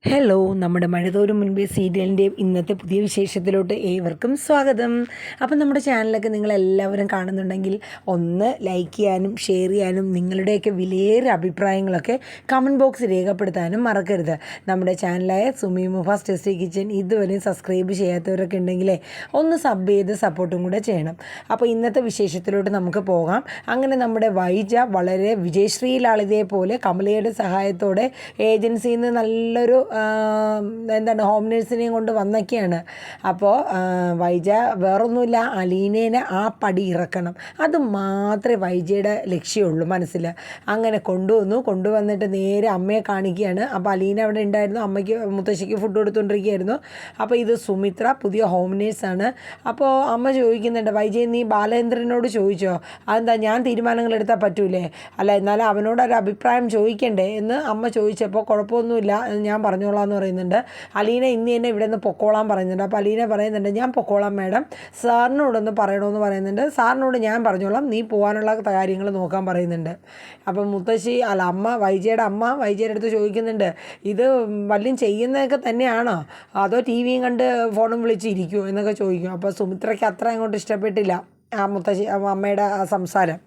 Hello, നമ്മുടെ മഴതോരും മുൻപേ സീരിയലിൻ്റെയും ഇന്നത്തെ പുതിയ വിശേഷത്തിലോട്ട് ഏവർക്കും സ്വാഗതം. അപ്പം നമ്മുടെ ചാനലൊക്കെ നിങ്ങളെല്ലാവരും കാണുന്നുണ്ടെങ്കിൽ ഒന്ന് ലൈക്ക് ചെയ്യാനും ഷെയർ ചെയ്യാനും നിങ്ങളുടെയൊക്കെ വിലയേറിയ അഭിപ്രായങ്ങളൊക്കെ കമൻറ്റ് ബോക്സിൽ രേഖപ്പെടുത്താനും മറക്കരുത്. നമ്മുടെ ചാനലായ സുമി മുഫാസ് ടെസ്റ്റി കിച്ചൻ ഇതുവരെയും സബ്സ്ക്രൈബ് ചെയ്യാത്തവരൊക്കെ ഉണ്ടെങ്കിലേ ഒന്ന് സബ് ചെയ്ത് സപ്പോർട്ടും കൂടെ ചെയ്യണം. അപ്പോൾ ഇന്നത്തെ വിശേഷത്തിലോട്ട് നമുക്ക് പോകാം. അങ്ങനെ നമ്മുടെ വൈജ വളരെ വിജയശ്രീലാളിതയെ പോലെ കമലയുടെ സഹായത്തോടെ ഏജൻസിയിൽ നിന്ന് നല്ലൊരു ഹോം നേഴ്സിനെയും കൊണ്ട് വന്നൊക്കെയാണ്. അപ്പോൾ വൈജ വേറൊന്നുമില്ല, അലീനേനെ ആ പടി ഇറക്കണം, അത് മാത്രമേ വൈജയുടെ ലക്ഷ്യമുള്ളൂ മനസ്സിൽ. അങ്ങനെ കൊണ്ടുവന്നിട്ട് നേരെ അമ്മയെ കാണിക്കുകയാണ്. അപ്പോൾ അലീന അവിടെ ഉണ്ടായിരുന്നു, അമ്മയ്ക്ക് മുത്തശ്ശിക്ക് ഫുഡ് കൊടുത്തുകൊണ്ടിരിക്കുകയായിരുന്നു. അപ്പോൾ ഇത് സുമിത്ര, പുതിയ ഹോം നേഴ്സാണ്. അപ്പോൾ അമ്മ ചോദിക്കുന്നുണ്ട്, വൈജയ് നീ ബാലേന്ദ്രനോട് ചോദിച്ചോ? അതെന്താ, ഞാൻ തീരുമാനങ്ങൾ എടുത്താൽ പറ്റൂലേ? അല്ല എന്നാലും അവനോടൊരു അഭിപ്രായം ചോദിക്കണ്ടേ എന്ന് അമ്മ ചോദിച്ചപ്പോൾ കുഴപ്പമൊന്നുമില്ല ഞാൻ പറഞ്ഞോളാം എന്ന് പറയുന്നുണ്ട്. അലീന ഇന്ന് തന്നെ ഇവിടെ നിന്ന് പൊക്കോളാൻ പറയുന്നുണ്ട്. അപ്പോൾ അലീന പറയുന്നുണ്ട്, ഞാൻ പൊക്കോളാം മാഡം, സാറിനോടൊന്ന് പറയണമെന്ന് പറയുന്നുണ്ട്. സാറിനോട് ഞാൻ പറഞ്ഞോളാം, നീ പോകാനുള്ള കാര്യങ്ങൾ നോക്കാൻ പറയുന്നുണ്ട്. അപ്പം വൈജയുടെ അമ്മ വൈജയുടെ അടുത്ത് ചോദിക്കുന്നുണ്ട്, ഇത് വല്ലതും ചെയ്യുന്നതൊക്കെ തന്നെയാണോ, അതോ ടി വിയും കണ്ട് ഫോണും വിളിച്ചിരിക്കുമോ എന്നൊക്കെ ചോദിക്കും. അപ്പോൾ സുമിത്രയ്ക്ക് അത്ര അങ്ങോട്ട് ഇഷ്ടപ്പെട്ടില്ല അമ്മയുടെ ആ സംസാരം.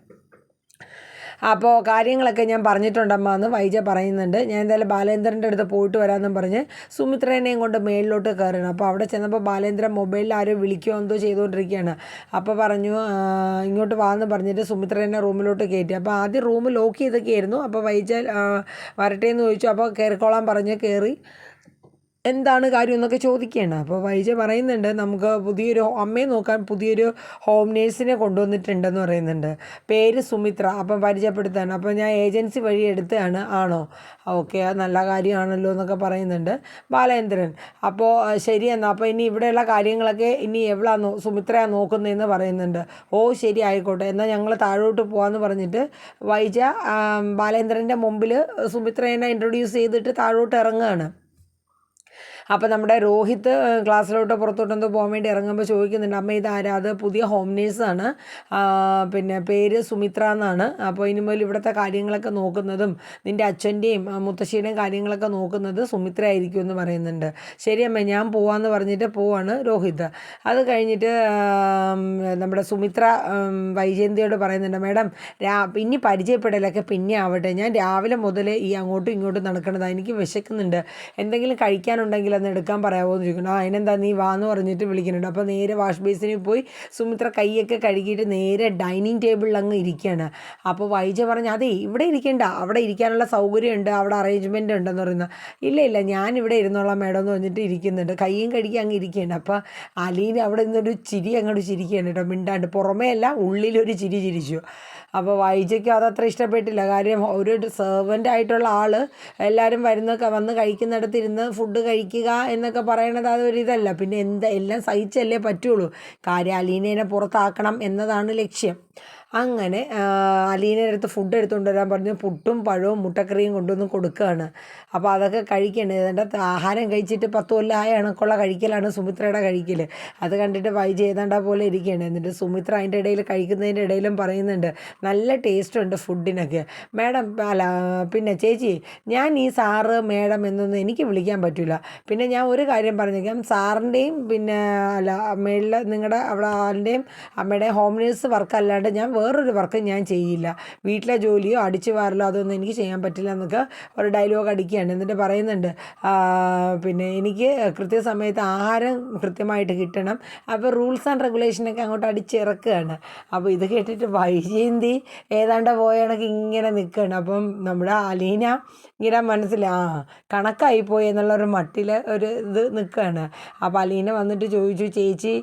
അപ്പോൾ കാര്യങ്ങളൊക്കെ ഞാൻ പറഞ്ഞിട്ടുണ്ടമ്മ എന്ന് വൈജ പറയുന്നുണ്ട്. ഞാൻ എന്തായാലും ബാലേന്ദ്രൻ്റെ അടുത്ത് പോയിട്ട് വരാമെന്നും പറഞ്ഞ് സുമിത്രേനെയും കൊണ്ട് മേളിലോട്ട് കയറണം. അപ്പോൾ അവിടെ ചെന്നപ്പോൾ ബാലേന്ദ്രൻ മൊബൈലിൽ ആരോ വിളിക്കുകയോ എന്തോ ചെയ്തുകൊണ്ടിരിക്കുകയാണ്. അപ്പോൾ പറഞ്ഞു ഇങ്ങോട്ട് വാന്ന് പറഞ്ഞിട്ട് സുമിത്രേനെ റൂമിലോട്ട് കയറ്റി. അപ്പോൾ ആദ്യം റൂം ലോക്ക് ചെയ്തൊക്കെയായിരുന്നു. അപ്പോൾ വൈജ വരട്ടെ എന്ന് ചോദിച്ചു. അപ്പോൾ കയറിക്കോളാൻ പറഞ്ഞ് കയറി. എന്താണ് കാര്യം എന്നൊക്കെ ചോദിക്കുകയാണ്. അപ്പോൾ വൈജ പറയുന്നുണ്ട്, നമുക്ക് പുതിയൊരു അമ്മയെ നോക്കാൻ പുതിയൊരു ഹോം നേഴ്സിനെ കൊണ്ടുവന്നിട്ടുണ്ടെന്ന് പറയുന്നുണ്ട്. പേര് സുമിത്ര. അപ്പം പരിചയപ്പെടുത്താണ്. അപ്പോൾ ഞാൻ ഏജൻസി വഴി എടുത്തതാണ്. ആണോ, ഓക്കെ, അത് നല്ല കാര്യമാണല്ലോ എന്നൊക്കെ പറയുന്നുണ്ട് ബാലേന്ദ്രൻ. അപ്പോൾ ശരി എന്നാൽ അപ്പോൾ ഇനി ഇവിടെയുള്ള കാര്യങ്ങളൊക്കെ ഇനി എവിടെയാണോ സുമിത്രയാണ് നോക്കുന്നതെന്ന് പറയുന്നുണ്ട്. ഓ ശരി ആയിക്കോട്ടെ, എന്നാൽ ഞങ്ങൾ താഴോട്ട് പോകാമെന്ന് പറഞ്ഞിട്ട് വൈജ ബാലേന്ദ്രൻ്റെ മുമ്പിൽ സുമിത്രേനെ ഇൻട്രൊഡ്യൂസ് ചെയ്തിട്ട് താഴോട്ട് ഇറങ്ങുകയാണ്. അപ്പോൾ നമ്മുടെ രോഹിത് ക്ലാസ്സിലോട്ട് പുറത്തോട്ടെന്തോ പോകാൻ വേണ്ടി ഇറങ്ങുമ്പോൾ ചോദിക്കുന്നുണ്ട്, അമ്മ ഇതാരാ? അത് പുതിയ ഹോം നേഴ്സാണ്, പിന്നെ പേര് സുമിത്ര എന്നാണ്. അപ്പോൾ ഇനി മുതൽ ഇവിടുത്തെ കാര്യങ്ങളൊക്കെ നോക്കുന്നതും നിൻ്റെ അച്ഛൻ്റെയും മുത്തശ്ശിയുടെയും കാര്യങ്ങളൊക്കെ നോക്കുന്നത് സുമിത്ര ആയിരിക്കും എന്ന് പറയുന്നുണ്ട്. ശരി അമ്മ, ഞാൻ പോവാമെന്ന് പറഞ്ഞിട്ട് പോവാണ് രോഹിത്. അത് കഴിഞ്ഞിട്ട് നമ്മുടെ സുമിത്ര വൈജയന്തിയോട് പറയുന്നുണ്ട്, മാഡം ഇനി പരിചയപ്പെടലൊക്കെ പിന്നെ ആവട്ടെ, ഞാൻ രാവിലെ മുതൽ ഈ അങ്ങോട്ടും ഇങ്ങോട്ടും നടക്കണതാണ്, എനിക്ക് വിശക്കുന്നുണ്ട്, എന്തെങ്കിലും കഴിക്കാനുണ്ടെങ്കിൽ അന്ന് എടുക്കാൻ പറയാമോ എന്ന് ചോദിക്കണം. അതിനെന്താ നീ വാന്ന് പറഞ്ഞിട്ട് വിളിക്കുന്നുണ്ട്. അപ്പോൾ നേരെ വാഷ് ബേസിനിൽ പോയി സുമിത്ര കൈയൊക്കെ കഴുകിയിട്ട് നേരെ ഡൈനിങ് ടേബിളിൽ അങ്ങ് ഇരിക്കുകയാണ്. അപ്പോൾ വൈജ പറഞ്ഞു, അതെ ഇവിടെ ഇരിക്കേണ്ട, അവിടെ ഇരിക്കാനുള്ള സൗകര്യമുണ്ട്, അവിടെ അറേഞ്ച്മെൻ്റ് ഉണ്ടെന്ന് പറയുന്നത്. ഇല്ല ഞാനിവിടെ ഇരുന്നോളാം മേഡം എന്ന് പറഞ്ഞിട്ട് ഇരിക്കുന്നുണ്ട്, കൈയും കഴുകി അങ്ങ് ഇരിക്കുകയാണ്. അപ്പോൾ അലീന അവിടെ നിന്നൊരു ചിരി അങ്ങോട്ട് ചിരിക്കുകയാണ് കേട്ടോ, മിണ്ടാണ്ട്, പുറമേ അല്ല ഉള്ളിലൊരു ചിരി ചിരിച്ചു. അപ്പോൾ വൈജയ്ക്ക് അതത്ര ഇഷ്ടപ്പെട്ടില്ല. കാര്യം ഒരു സെർവൻ്റ് ആയിട്ടുള്ള ആൾ എല്ലാവരും വന്ന് കഴിക്കുന്നിടത്ത് ഇരുന്ന് ഫുഡ് കഴിക്കുക എന്നൊക്കെ പറയണത് അതൊരിതല്ല. പിന്നെ എല്ലാം സഹിച്ചല്ലേ പറ്റുള്ളൂ. കാര്യം അലീനേനെ പുറത്താക്കണം എന്നതാണ് ലക്ഷ്യം. അങ്ങനെ അലീനയുടെ അടുത്ത് ഫുഡ് എടുത്തുകൊണ്ട് വരാൻ പറഞ്ഞു. പുട്ടും പഴവും മുട്ടക്കറിയും കൊണ്ടുവന്ന് കൊടുക്കുകയാണ്. അപ്പോൾ അതൊക്കെ കഴിക്കണേ. ഏതാണ്ട് ആഹാരം കഴിച്ചിട്ട് 10 കൊല്ലമായ കണക്കുള്ള കഴിക്കലാണ് സുമിത്രയുടെ കഴിക്കൽ. അത് കണ്ടിട്ട് വൈജ ഏതാണ്ടാ പോലെ ഇരിക്കുകയാണ്. എന്നിട്ട് സുമിത്ര അതിൻ്റെ ഇടയിൽ കഴിക്കുന്നതിൻ്റെ ഇടയിലും പറയുന്നുണ്ട്, നല്ല ടേസ്റ്റ് ഉണ്ട് ഫുഡിനൊക്കെ മാഡം. പിന്നെ ചേച്ചി, ഞാൻ ഈ സാറ് മേഡം എന്നൊന്നും എനിക്ക് വിളിക്കാൻ പറ്റില്ല. പിന്നെ ഞാൻ ഒരു കാര്യം പറഞ്ഞേക്കാം, സാറിൻ്റെയും പിന്നെ മേളിൽ നിങ്ങളുടെ അവിടെ ആളുടെയും അമ്മയുടെയും ഹോം നേഴ്സ് വർക്ക് അല്ലാണ്ട് ഞാൻ വേറൊരു വർക്ക് ഞാൻ ചെയ്യില്ല. വീട്ടിലെ ജോലിയോ അടിച്ചു വാരലോ അതൊന്നും എനിക്ക് ചെയ്യാൻ പറ്റില്ല എന്നൊക്കെ ഒരു ഡയലോഗ് അടിക്കുകയാണ്. എന്നിട്ട് പറയുന്നുണ്ട്, പിന്നെ എനിക്ക് കൃത്യസമയത്ത് ആഹാരം കൃത്യമായിട്ട് കിട്ടണം. അപ്പോൾ റൂൾസ് ആൻഡ് റെഗുലേഷനൊക്കെ അങ്ങോട്ട് അടിച്ചിറക്കുകയാണ്. അപ്പോൾ ഇത് കേട്ടിട്ട് വൈജയന്തി ഏതാണ്ട് പോയ കണക്ക് ഇങ്ങനെ നിൽക്കുകയാണ്. അപ്പം നമ്മുടെ അലീന ഇങ്ങനെ മനസ്സിൽ കണക്കായിപ്പോയി എന്നുള്ളൊരു മട്ടിൽ ഒരു ഇത് നിൽക്കുകയാണ്. അപ്പോൾ അലീന വന്നിട്ട് ചോദിച്ചു, ചേച്ചി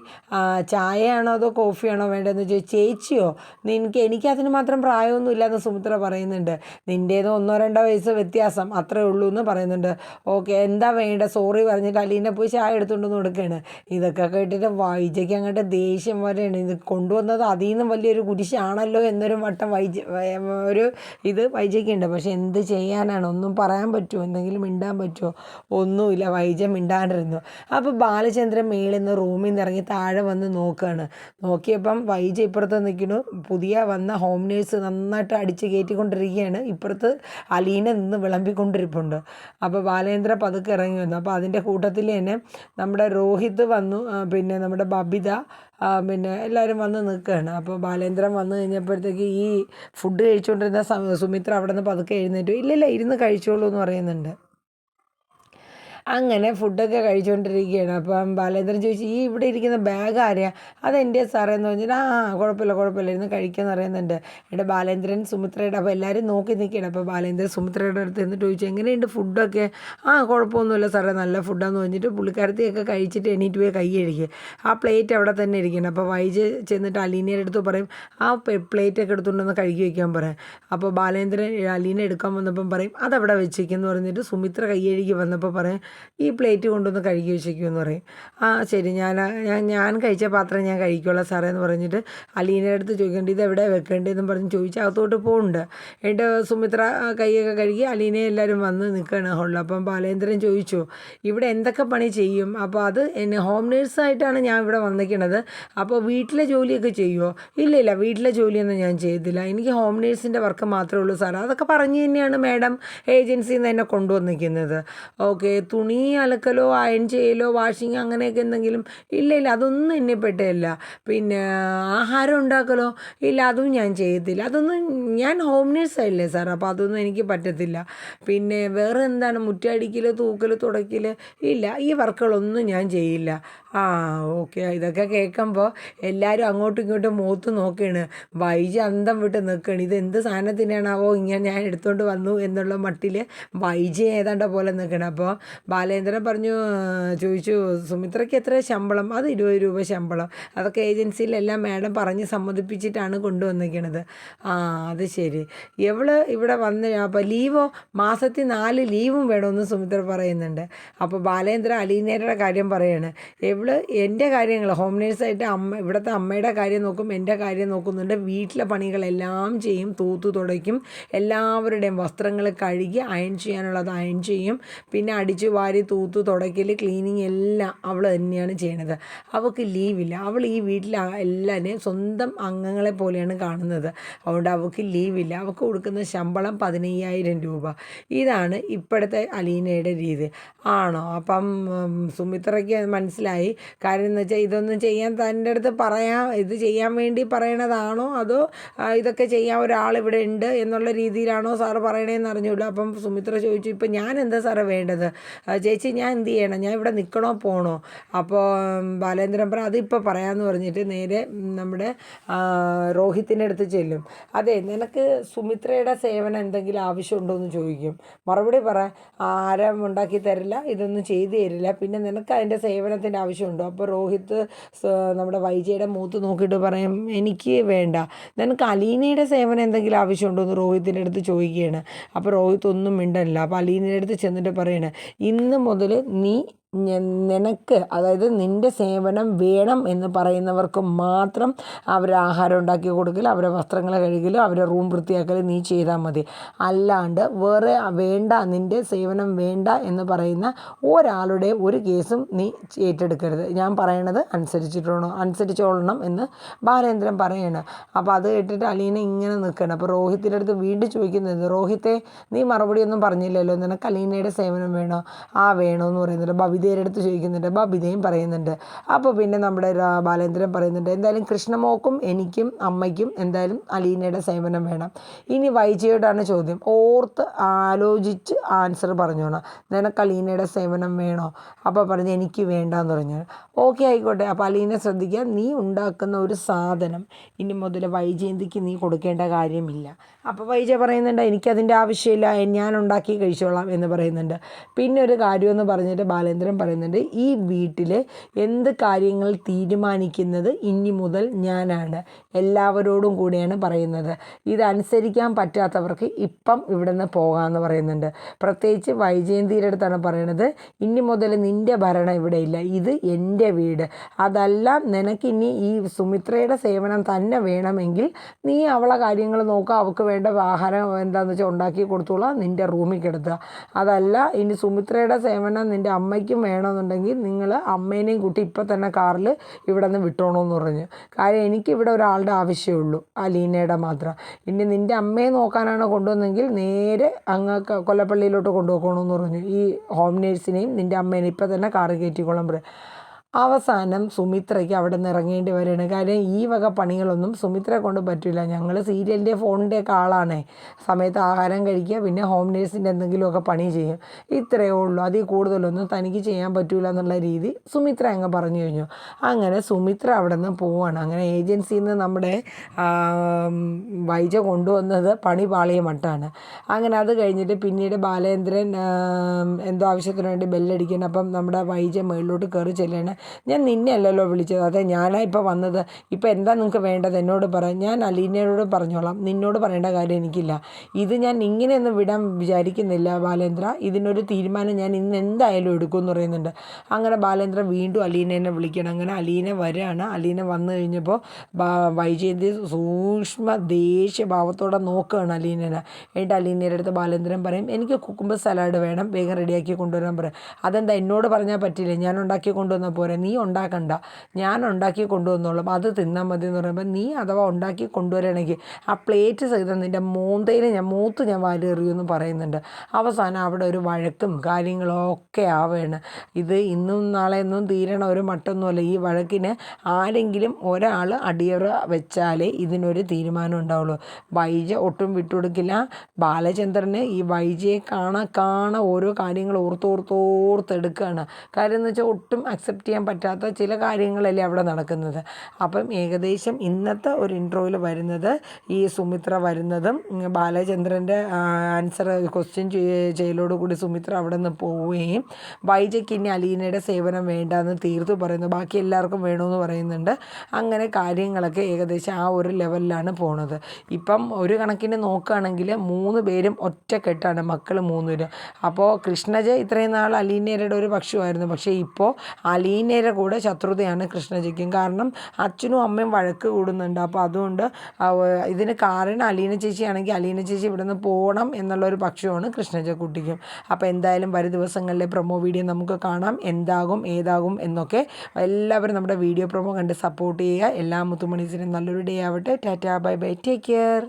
ചായയാണോ അതോ കോഫിയാണോ വേണ്ടതെന്ന് ചോദിച്ചു. ചേച്ചിയോ, എനിക്കതിന് മാത്രം പ്രായമൊന്നുമില്ല എന്ന് സുമിത്ര പറയുന്നുണ്ട്. നിൻ്റേത് 1-2 വയസ്സ് വ്യത്യാസം അത്രേ ഉള്ളൂ എന്ന് പറയുന്നുണ്ട്. ഓക്കെ, എന്താ വേണ്ട, സോറി പറഞ്ഞിട്ട് അലീന പോയി ചായ എടുത്തുകൊണ്ടെന്ന് കൊടുക്കുകയാണ്. ഇതൊക്കെ കേട്ടിട്ട് വൈജയ്ക്ക് അങ്ങോട്ട് ദേഷ്യം വരെയാണ്. ഇത് കൊണ്ടുവന്നത് അതിൽ നിന്നും വലിയൊരു കുരിശാണല്ലോ എന്നൊരു വട്ടം ഒരു ഇത് വൈജയ്ക്കുണ്ട്. പക്ഷെ എന്ത് ചെയ്യാനാണ്, ഒന്നും പറയാൻ പറ്റുമോ, എന്തെങ്കിലും മിണ്ടാൻ പറ്റുമോ? ഒന്നുമില്ല, വൈജ മിണ്ടാണ്ടിരുന്നു. അപ്പോൾ ബാലചന്ദ്രൻ മേളിൽ നിന്ന് റൂമിൽ നിന്ന് ഇറങ്ങി താഴെ വന്ന് നോക്കുകയാണ്. നോക്കിയപ്പം വൈജ ഇപ്പുറത്ത് നിൽക്കുന്നു, പുതിയ വന്ന ഹോം നേഴ്സ് നന്നായിട്ട് അടിച്ച് കയറ്റിക്കൊണ്ടിരിക്കുകയാണ്. ഇപ്പുറത്ത് അലീന നിന്ന് വിളമ്പിക്കൊണ്ടിരിപ്പുണ്ട്. അപ്പോൾ ബാലേന്ദ്ര പതുക്കെ ഇറങ്ങി വന്നു. അപ്പോൾ അതിൻ്റെ കൂട്ടത്തിൽ തന്നെ നമ്മുടെ രോഹിത് വന്നു, പിന്നെ നമ്മുടെ ബബിത, പിന്നെ എല്ലാവരും വന്ന് നിൽക്കുകയാണ്. അപ്പോൾ ബാലേന്ദ്രൻ വന്നു കഴിഞ്ഞപ്പോഴത്തേക്ക് ഈ ഫുഡ് കഴിച്ചുകൊണ്ടിരുന്ന സുമിത്ര അവിടെ നിന്ന് പതുക്കെ എഴുന്നേറ്റു. ഇല്ലില്ല, ഇരുന്ന് കഴിച്ചോളൂ എന്ന് പറയുന്നുണ്ട്. അങ്ങനെ ഫുഡൊക്കെ കഴിച്ചുകൊണ്ടിരിക്കുകയാണ്. അപ്പം ബാലേന്ദ്രൻ ചോദിച്ചു, ഈ ഇവിടെ ഇരിക്കുന്ന ബാഗ് ആരെയാ? അതെൻ്റെ സാറേ എന്ന് പറഞ്ഞിട്ട്, കുഴപ്പമില്ല ഇരുന്ന് കഴിക്കാമെന്ന് പറയുന്നുണ്ട്. ഇവിടെ ബാലേന്ദ്രൻ സുമിത്രയുടെ, അപ്പോൾ എല്ലാവരും നോക്കി നിൽക്കുകയാണ്. അപ്പോൾ ബാലേന്ദ്രൻ സുമിത്രയുടെ അടുത്ത് എന്നിട്ട് ചോദിച്ചു, എങ്ങനെയുണ്ട് ഫുഡൊക്കെ? കുഴപ്പമൊന്നുമില്ല സാറേ, നല്ല ഫുഡാന്ന് പറഞ്ഞിട്ട് പുള്ളിക്കാരത്തിയൊക്കെ കഴിച്ചിട്ട് എണീറ്റ് പോയി കൈ കഴുകി. ആ പ്ലേറ്റ് അവിടെ തന്നെ ഇരിക്കണം. അപ്പോൾ വൈജ് ചെന്നിട്ട് അലീനയുടെ അടുത്ത് പറയും, ആ പ്ലേറ്റൊക്കെ എടുത്തുകൊണ്ടൊന്ന് കഴുകി വയ്ക്കാൻ പറയാം. അപ്പോൾ ബാലേന്ദ്രൻ അലീന എടുക്കാൻ വന്നപ്പം പറയും, അതവിടെ വെച്ചേക്കെന്ന് പറഞ്ഞിട്ട് സുമിത്ര കൈ കഴുകി വന്നപ്പോൾ പറയും, ഈ പ്ലേറ്റ് കൊണ്ടൊന്ന് കഴുകി വെച്ചേക്കുമെന്ന് പറയും. ശരി, ഞാൻ കഴിച്ച പാത്രം ഞാൻ കഴിക്കുള്ളൂ സാറേ എന്ന് പറഞ്ഞിട്ട് അലീനയുടെ അടുത്ത് ചോദിക്കേണ്ടത് ഇത് എവിടെ വെക്കേണ്ടതെന്ന് പറഞ്ഞ് ചോദിച്ച് അകത്തോട്ട് പോകുന്നുണ്ട്. എന്നിട്ട് സുമിത്ര കൈയൊക്കെ കഴുകി അലീനയെ എല്ലാവരും വന്ന് നിൽക്കുകയാണ് ഹോളിൽ. അപ്പം ബാലേന്ദ്രൻ ചോദിച്ചു, ഇവിടെ എന്തൊക്കെ പണി ചെയ്യും? അപ്പോൾ അത് എന്നെ ഹോം നേഴ്സായിട്ടാണ് ഞാൻ ഇവിടെ വന്നിരിക്കുന്നത്. അപ്പോൾ വീട്ടിലെ ജോലിയൊക്കെ ചെയ്യുമോ? ഇല്ല, വീട്ടിലെ ജോലിയൊന്നും ഞാൻ ചെയ്തില്ല, എനിക്ക് ഹോം നേഴ്സിൻ്റെ വർക്ക് മാത്രമേ ഉള്ളൂ സാറേ. അതൊക്കെ പറഞ്ഞ് തന്നെയാണ് മാഡം ഏജൻസിയിൽ നിന്ന് എന്നെ കൊണ്ടുവന്നിരിക്കുന്നത്. ഓക്കെ, തുണി അലക്കലോ അയൺ ചെയ്യലോ വാഷിങ് അങ്ങനെയൊക്കെ എന്തെങ്കിലും? ഇല്ല, അതൊന്നും എന്നെ പെട്ടതല്ല. പിന്നെ ആഹാരം ഉണ്ടാക്കലോ? ഇല്ല, അതും ഞാൻ ചെയ്യത്തില്ല. അതൊന്നും, ഞാൻ ഹോം നേഴ്സായില്ലേ സാർ, അപ്പോൾ അതൊന്നും എനിക്ക് പറ്റത്തില്ല. പിന്നെ വേറെ എന്താണ്, മുറ്റടിക്കൽ, തൂക്കൽ, തുടയ്ക്കൽ? ഇല്ല, ഈ വർക്കുകളൊന്നും ഞാൻ ചെയ്യില്ല. ഓക്കെ. ഇതൊക്കെ കേൾക്കുമ്പോൾ എല്ലാവരും അങ്ങോട്ടും ഇങ്ങോട്ടും മുഖത്ത് നോക്കുകയാണ്. വൈജ അന്തം വിട്ട് നിൽക്കുകയാണ്. ഇതെന്ത് സാധനത്തിനാണാവോ ഇങ്ങനെ ഞാൻ എടുത്തുകൊണ്ട് വന്നു എന്നുള്ള മട്ടിൽ വൈജ ഏതാണ്ട പോലെ നിൽക്കണം. അപ്പോൾ ബാലേന്ദ്രൻ ചോദിച്ചു, സുമിത്രയ്ക്ക് എത്ര ശമ്പളം? അത് 20 രൂപ ശമ്പളം. അതൊക്കെ ഏജൻസിയിലെല്ലാം മാഡം പറഞ്ഞ് സമ്മതിപ്പിച്ചിട്ടാണ് കൊണ്ടുവന്നിരിക്കുന്നത്. അത് ശരി. ഇവിടെ വന്ന് അപ്പോൾ ലീവോ? മാസത്തിൽ 4 ലീവും വേണമെന്ന് സുമിത്ര പറയുന്നുണ്ട്. അപ്പോൾ ബാലേന്ദ്ര അലീനയുടെ കാര്യം പറയാണ്. എൻ്റെ കാര്യങ്ങൾ ഹോം നേഴ്സായിട്ട് ഇവിടുത്തെ അമ്മയുടെ കാര്യം നോക്കും, എൻ്റെ കാര്യം നോക്കുന്നുണ്ട്, വീട്ടിലെ പണികളെല്ലാം ചെയ്യും, തൂത്തു തുടയ്ക്കും, എല്ലാവരുടെയും വസ്ത്രങ്ങൾ കഴുകി അയൺ ചെയ്യാനുള്ളത് അയൺ ചെയ്യും, പിന്നെ അടിച്ചു വാരി തൂത്തു തുടയ്ക്കൽ ക്ലീനിങ് എല്ലാം അവൾ തന്നെയാണ് ചെയ്യണത്. അവൾക്ക് ലീവില്ല. അവൾ ഈ വീട്ടിൽ എല്ലാവരെയും സ്വന്തം അംഗങ്ങളെ പോലെയാണ് കാണുന്നത്. അതുകൊണ്ട് അവൾക്ക് ലീവില്ല. അവൾക്ക് കൊടുക്കുന്ന ശമ്പളം 15,000 രൂപ. ഇതാണ് ഇപ്പോഴത്തെ അലീനയുടെ രീതി. ആണോ? അപ്പം സുമിത്രയ്ക്ക് മനസ്സിലായി. കാര്യം എന്ന് വെച്ചാൽ ഇതൊന്നും ചെയ്യാൻ തൻ്റെ അടുത്ത് ഇത് ചെയ്യാൻ വേണ്ടി പറയണതാണോ അതോ ഇതൊക്കെ ചെയ്യാൻ ഒരാളിവിടെ ഉണ്ട് എന്നുള്ള രീതിയിലാണോ സാറ് പറയണതെന്ന് അറിഞ്ഞൂല്ല. അപ്പം സുമിത്ര ചോദിച്ചു, ഇപ്പം ഞാൻ എന്താ സാറേ വേണ്ടത്? ചേച്ചി ഞാൻ എന്ത് ചെയ്യണം? ഞാൻ ഇവിടെ നിൽക്കണോ പോകണോ? അപ്പോൾ ബാലേന്ദ്രൻ അതിപ്പോൾ പറയാമെന്ന് പറഞ്ഞിട്ട് നേരെ നമ്മുടെ രോഹിത്തിൻ്റെ അടുത്ത് ചെല്ലും. അതെ, നിനക്ക് സുമിത്രയുടെ സേവനം എന്തെങ്കിലും ആവശ്യമുണ്ടോ എന്ന് ചോദിക്കും. മറുപടി ആരും ഉണ്ടാക്കി തരില്ല, ഇതൊന്നും ചെയ്തു തരില്ല, പിന്നെ നിനക്ക് അതിൻ്റെ സേവനത്തിൻ്റെ ആവശ്യമുണ്ടോ? അപ്പോൾ രോഹിത്ത് നമ്മുടെ വൈജയുടെ മൂത്ത് നോക്കിയിട്ട് പറയും, എനിക്ക് വേണ്ട. നിനക്ക് അലീനയുടെ സേവനം എന്തെങ്കിലും ആവശ്യമുണ്ടോ എന്ന് രോഹിത്തിൻ്റെ അടുത്ത് ചോദിക്കുകയാണ്. അപ്പോൾ രോഹിത്ത് ഒന്നും മിണ്ടല്ല. അപ്പോൾ അലീനയുടെ അടുത്ത് ചെന്നിട്ട് പറയണേ, ഇന്ന് മുതൽ നിനക്ക്, അതായത് നിൻ്റെ സേവനം വേണം എന്ന് പറയുന്നവർക്ക് മാത്രം അവർ ആഹാരം ഉണ്ടാക്കി കൊടുക്കൽ, അവരെ വസ്ത്രങ്ങൾ കഴുകലും അവരെ റൂം വൃത്തിയാക്കലും നീ ചെയ്താൽ മതി. അല്ലാണ്ട് വേറെ വേണ്ട, നിൻ്റെ സേവനം വേണ്ട എന്ന് പറയുന്ന ഒരാളുടെ ഒരു കേസും നീ ഏറ്റെടുക്കരുത്. ഞാൻ പറയണത് അനുസരിച്ചോളണം എന്ന് ബാലേന്ദ്രൻ പറയണം. അപ്പോൾ അത് കേട്ടിട്ട് അലീന ഇങ്ങനെ നിൽക്കണം. അപ്പോൾ രോഹിത്തിൻ്റെ അടുത്ത് വീണ്ടും ചോദിക്കുന്നത്, രോഹിത്തെ നീ മറുപടി ഒന്നും പറഞ്ഞില്ലല്ലോ, നിനക്ക് അലീനയുടെ സേവനം വേണോ? വേണമെന്ന് പറയുന്നുണ്ട്. ബബിതയുടെ അടുത്ത് ചോദിക്കുന്നുണ്ട്, ബബിതയും പറയുന്നുണ്ട്. അപ്പോൾ പിന്നെ നമ്മുടെ ബാലേന്ദ്രൻ പറയുന്നുണ്ട്, എന്തായാലും കൃഷ്ണമോക്കും എനിക്കും അമ്മയ്ക്കും എന്തായാലും അലീനയുടെ സേവനം വേണം. ഇനി വൈജയോടാണ് ചോദ്യം, ഓർത്ത് ആലോചിച്ച് ആൻസർ പറഞ്ഞോണം. നിനക്ക് അലീനയുടെ സേവനം വേണോ? അപ്പോൾ പറഞ്ഞു എനിക്ക് വേണ്ടാന്ന് പറഞ്ഞു. ഓക്കെ ആയിക്കോട്ടെ. അപ്പോൾ അലീന ശ്രദ്ധിക്കുക, നീ ഉണ്ടാക്കുന്ന ഒരു സാധനം ഇനി മുതൽ വൈജയന്തിക്ക് നീ കൊടുക്കേണ്ട കാര്യമില്ല. അപ്പോൾ വൈജ പറയുന്നുണ്ട്, എനിക്കതിൻ്റെ ആവശ്യമില്ല, ഞാൻ ഉണ്ടാക്കി കഴിച്ചോളാം എന്ന് പറയുന്നുണ്ട്. പിന്നെ ഒരു കാര്യമെന്ന് പറഞ്ഞിട്ട് ബാലേന്ദ്രൻ പറയുന്നുണ്ട്, ഈ വീട്ടിൽ എന്ത് കാര്യങ്ങൾ തീരുമാനിക്കുന്നത് ഇനി മുതൽ ഞാനാണ്, എല്ലാവരോടും കൂടിയാണ് പറയുന്നത്. ഇതനുസരിക്കാൻ പറ്റാത്തവർക്ക് ഇപ്പം ഇവിടെ നിന്ന് പോകാമെന്ന് പറയുന്നുണ്ട്. പ്രത്യേകിച്ച് വൈജയന്തിയുടെ അടുത്താണ് പറയണത്, ഇനി മുതൽ നിൻ്റെ ഭരണം ഇവിടെ ഇല്ല, ഇത് എൻ്റെ വീട്. അതല്ല നിനക്കിനി ഈ സുമിത്രയുടെ സേവനം തന്നെ വേണമെങ്കിൽ നീ അവളെ കാര്യങ്ങൾ നോക്കുക, അവൾക്ക് വേണ്ട ആഹാരം എന്താണെന്ന് വെച്ചാൽ ഉണ്ടാക്കി കൊടുത്തോളാം, നിൻ്റെ റൂമിൽ കിടത്തുക. അതല്ല ഇനി സുമിത്രയുടെ സേവനം നിൻ്റെ അമ്മയ്ക്കും അത്രയ്ക്കും വേണമെന്നുണ്ടെങ്കിൽ നിങ്ങൾ അമ്മേനെയും കൂട്ടി ഇപ്പം തന്നെ കാറിൽ ഇവിടെ നിന്ന് വിട്ടോണമെന്ന് പറഞ്ഞു. കാര്യം എനിക്കിവിടെ ഒരാളുടെ ആവശ്യമുള്ളൂ, അലീനയുടെ മാത്രം. ഇനി നിൻ്റെ അമ്മയെ നോക്കാനാണ് കൊണ്ടുവന്നെങ്കിൽ നേരെ അങ്ങ് കൊല്ലപ്പള്ളിയിലോട്ട് കൊണ്ടുപോകണമെന്ന് പറഞ്ഞു. ഈ ഹോം നേഴ്സിനെയും നിൻ്റെ അമ്മേനെയും ഇപ്പം തന്നെ കാറ് കയറ്റിക്കോളാൻ പറയും. അവസാനം സുമിത്രയ്ക്ക് അവിടെ നിന്ന് ഇറങ്ങേണ്ടി വരികയാണ്. കാര്യം ഈ വക പണികളൊന്നും സുമിത്രയെ കൊണ്ട് പറ്റില്ല. ഞങ്ങൾ സീരിയലിൻ്റെ ഫോണിൻ്റെയൊക്കെ ആളാണേ. സമയത്ത് ആഹാരം കഴിക്കുക, പിന്നെ ഹോം നേഴ്സിൻ്റെ എന്തെങ്കിലുമൊക്കെ പണി ചെയ്യും, ഇത്രയേ ഉള്ളൂ. അതിൽ കൂടുതലൊന്നും തനിക്ക് ചെയ്യാൻ പറ്റില്ല എന്നുള്ള രീതി സുമിത്ര അങ്ങ് പറഞ്ഞു കഴിഞ്ഞു. അങ്ങനെ സുമിത്ര അവിടെ നിന്ന് പോവാണ്. അങ്ങനെ ഏജൻസിയിൽ നിന്ന് നമ്മുടെ വൈജ കൊണ്ടുവന്നത് പണി പാളിയ മട്ടാണ്. അങ്ങനെ അത് കഴിഞ്ഞിട്ട് പിന്നീട് ബാലേന്ദ്രൻ എന്തോ ആവശ്യത്തിന് വേണ്ടി ബെല്ലടിക്കണം. അപ്പം നമ്മുടെ വൈജ മുകളിലോട്ട് കയറി ചെല്ലുകയാണ്. ഞാൻ നിന്നെ അല്ലല്ലോ വിളിച്ചത്, അതെ ഞാനാ ഇപ്പോൾ വന്നത്, ഇപ്പോൾ എന്താ നിങ്ങൾക്ക് വേണ്ടത് എന്നോട് പറ, ഞാൻ അലീനയോട് പറഞ്ഞോളാം, നിന്നോട് പറയേണ്ട കാര്യം എനിക്കില്ല. ഇത് ഞാൻ ഇങ്ങനെയൊന്നും വിടാൻ വിചാരിക്കുന്നില്ല ബാലേന്ദ്ര, ഇതിനൊരു തീരുമാനം ഞാൻ ഇന്ന് എന്തായാലും എടുക്കുമെന്ന് പറയുന്നുണ്ട്. അങ്ങനെ ബാലേന്ദ്രൻ വീണ്ടും അലീനേനെ വിളിക്കണം. അങ്ങനെ അലീന വരികയാണ്. അലീന വന്നു കഴിഞ്ഞപ്പോൾ വൈജയന്തി സൂക്ഷ്മ ദേഷ്യഭാവത്തോടെ നോക്കുകയാണ് അലീനേനെ. എന്നിട്ട് അലീനയുടെ അടുത്ത് ബാലേന്ദ്രൻ പറയും, എനിക്ക് കുക്കുംബർ സലാഡ് വേണം, വേഗം റെഡിയാക്കി കൊണ്ടുവരാൻ പറയും. അതെന്താ എന്നോട് പറഞ്ഞാൽ പറ്റില്ലേ, ഞാൻ ഉണ്ടാക്കി കൊണ്ടുവന്നാൽ പോരെ, നീ ഉണ്ടാക്കണ്ട, ഞാൻ ഉണ്ടാക്കി കൊണ്ടുവന്നോളും, അത് തിന്നാൽ മതി എന്ന് പറയുമ്പോൾ, നീ അഥവാ ഉണ്ടാക്കി കൊണ്ടുവരികയാണെങ്കിൽ ആ പ്ലേറ്റ് സഹിതം നിൻ്റെ മൂന്തയിൽ ഞാൻ വാരി എറിയുമെന്ന് പറയുന്നുണ്ട്. അവസാനം അവിടെ ഒരു വഴക്കും കാര്യങ്ങളൊക്കെ ആവുകയാണ്. ഇത് ഇന്നും നാളെയൊന്നും തീരണ ഒരു മട്ടൊന്നുമല്ല. ഈ വഴക്കിന് ആരെങ്കിലും ഒരാൾ അടിയറ വെച്ചാലേ ഇതിനൊരു തീരുമാനം ഉണ്ടാവുള്ളൂ. വൈജ ഒട്ടും വിട്ടുകൊടുക്കില്ല. ബാലചന്ദ്രന് ഈ വൈജയെ കാണാൻ ഓരോ കാര്യങ്ങൾ ഓർത്തെടുക്കുകയാണ്. കാര്യം എന്ന് വെച്ചാൽ ഒട്ടും അക്സെപ്റ്റ് ചെയ്യാൻ പറ്റാത്ത ചില കാര്യങ്ങളല്ലേ അവിടെ നടക്കുന്നത്. അപ്പം ഏകദേശം ഇന്നത്തെ ഒരു ഇൻട്രോയിൽ വരുന്നത് ഈ സുമിത്ര വരുന്നതും ബാലചന്ദ്രൻ്റെ ആൻസർ ക്വസ്റ്റ്യൻ ചെയ്യലോടുകൂടി സുമിത്ര അവിടെ നിന്ന് പോവുകയും വൈജയ്ക്ക് ഇനി അലീനയുടെ സേവനം വേണ്ടാന്ന് തീർത്തു പറയുന്നു, ബാക്കി എല്ലാവർക്കും വേണമെന്ന് പറയുന്നുണ്ട്. അങ്ങനെ കാര്യങ്ങളൊക്കെ ഏകദേശം ആ ഒരു ലെവലിലാണ് പോണത്. ഇപ്പം ഒരു കണക്കിന് നോക്കുകയാണെങ്കിൽ 3 പേരും ഒറ്റക്കെട്ടാണ്, മക്കൾ 3 പേരും. അപ്പോൾ കൃഷ്ണജ ഇത്രയും നാൾ അലീനയുടെ ഒരു പക്ഷമായിരുന്നു. പക്ഷേ ഇപ്പോൾ അലീനയുടെ കൂടെ ശത്രുതയാണ് കൃഷ്ണജയ്ക്കും. കാരണം അച്ഛനും അമ്മയും വഴക്ക് കൂടുന്നുണ്ട്. അപ്പോൾ അതുകൊണ്ട് ഇതിന് കാരണം അലീന ചേച്ചിയാണെങ്കിൽ അലീന ചേച്ചി ഇവിടെ നിന്ന് പോകണം എന്നുള്ളൊരു പക്ഷമാണ് കൃഷ്ണജ കുട്ടിക്കും. അപ്പോൾ എന്തായാലും വരും ദിവസങ്ങളിലെ പ്രൊമോ വീഡിയോ നമുക്ക് കാണാം, എന്താകും ഏതാകും എന്നൊക്കെ. എല്ലാവരും നമ്മുടെ വീഡിയോ പ്രൊമോ കണ്ട് സപ്പോർട്ട് ചെയ്യുക. എല്ലാ മുത്തുമണീസിനും നല്ലൊരു ഡേ ആവട്ടെ. Tata, bye bye, take care.